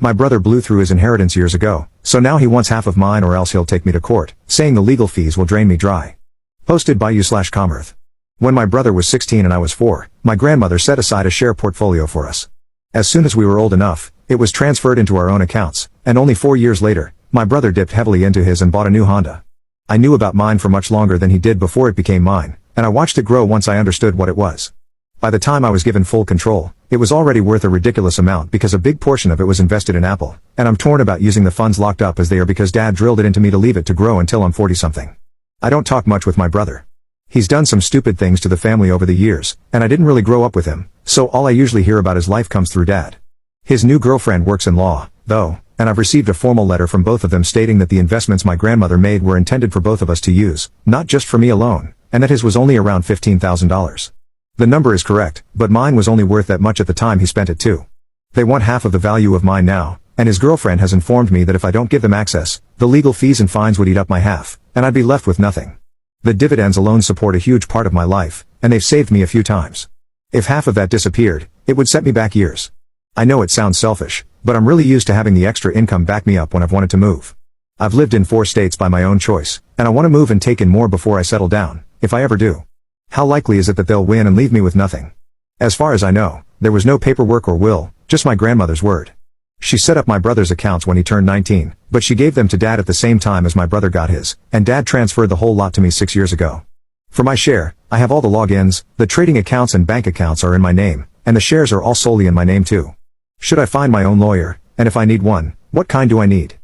My brother blew through his inheritance years ago, so now he wants half of mine or else he'll take me to court, saying the legal fees will drain me dry. Posted by u/Commerth. When my brother was 16 and I was 4, my grandmother set aside a share portfolio for us. As soon as we were old enough, it was transferred into our own accounts, and only 4 years later, my brother dipped heavily into his and bought a new Honda. I knew about mine for much longer than he did before it became mine, and I watched it grow once I understood what it was. By the time I was given full control, it was already worth a ridiculous amount because a big portion of it was invested in Apple, and I'm torn about using the funds locked up as they are because Dad drilled it into me to leave it to grow until I'm 40-something. I don't talk much with my brother. He's done some stupid things to the family over the years, and I didn't really grow up with him, so all I usually hear about his life comes through Dad. His new girlfriend works in law, though, and I've received a formal letter from both of them stating that the investments my grandmother made were intended for both of us to use, not just for me alone, and that his was only around $15,000. The number is correct, but mine was only worth that much at the time he spent it too. They want half of the value of mine now, and his girlfriend has informed me that if I don't give them access, the legal fees and fines would eat up my half, and I'd be left with nothing. The dividends alone support a huge part of my life, and they've saved me a few times. If half of that disappeared, it would set me back years. I know it sounds selfish, but I'm really used to having the extra income back me up when I've wanted to move. I've lived in 4 states by my own choice, and I want to move and take in more before I settle down, if I ever do. How likely is it that they'll win and leave me with nothing? As far as I know, there was no paperwork or will, just my grandmother's word. She set up my brother's accounts when he turned 19, but she gave them to Dad at the same time as my brother got his, and Dad transferred the whole lot to me 6 years ago. For my share, I have all the logins, the trading accounts and bank accounts are in my name, and the shares are all solely in my name too. Should I find my own lawyer, and if I need one, what kind do I need?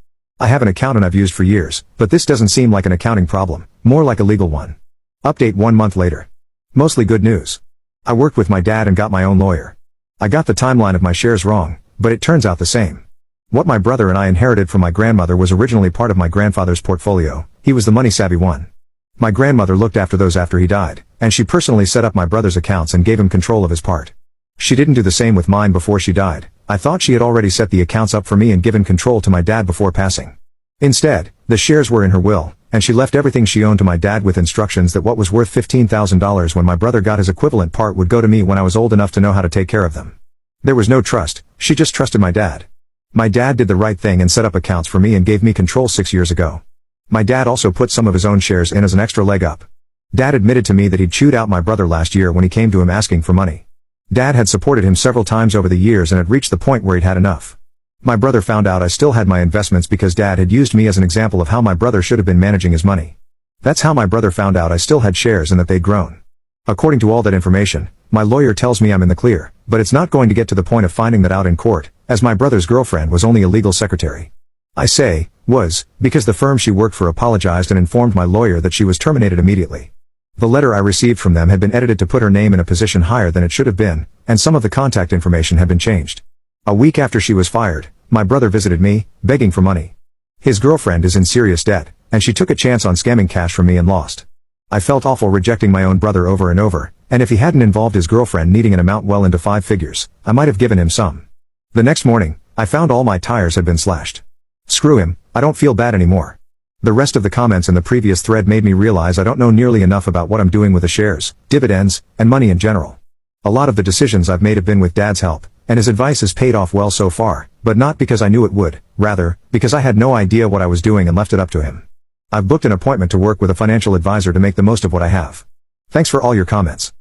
I have an accountant I've used for years, but this doesn't seem like an accounting problem, more like a legal one. Update 1 month later. Mostly good news. I worked with my dad and got my own lawyer. I got the timeline of my shares wrong, but it turns out the same. What my brother and I inherited from my grandmother was originally part of my grandfather's portfolio. He was the money-savvy one. My grandmother looked after those after he died, and she personally set up my brother's accounts and gave him control of his part. She didn't do the same with mine before she died. I thought she had already set the accounts up for me and given control to my dad before passing. Instead, the shares were in her will, and she left everything she owned to my dad with instructions that what was worth $15,000 when my brother got his equivalent part would go to me when I was old enough to know how to take care of them. There was no trust, she just trusted my dad. My dad did the right thing and set up accounts for me and gave me control 6 years ago. My dad also put some of his own shares in as an extra leg up. Dad admitted to me that he'd chewed out my brother last year when he came to him asking for money. Dad had supported him several times over the years and had reached the point where he'd had enough. My brother found out I still had my investments because Dad had used me as an example of how my brother should have been managing his money. That's how my brother found out I still had shares and that they'd grown. According to all that information, my lawyer tells me I'm in the clear, but it's not going to get to the point of finding that out in court, as my brother's girlfriend was only a legal secretary. I say, was, because the firm she worked for apologized and informed my lawyer that she was terminated immediately. The letter I received from them had been edited to put her name in a position higher than it should have been, and some of the contact information had been changed. A week after she was fired, my brother visited me, begging for money. His girlfriend is in serious debt, and she took a chance on scamming cash from me and lost. I felt awful rejecting my own brother over and over, and if he hadn't involved his girlfriend needing an amount well into 5 figures, I might have given him some. The next morning, I found all my tires had been slashed. Screw him, I don't feel bad anymore. The rest of the comments in the previous thread made me realize I don't know nearly enough about what I'm doing with the shares, dividends, and money in general. A lot of the decisions I've made have been with Dad's help, and his advice has paid off well so far, but not because I knew it would, rather, because I had no idea what I was doing and left it up to him. I've booked an appointment to work with a financial advisor to make the most of what I have. Thanks for all your comments.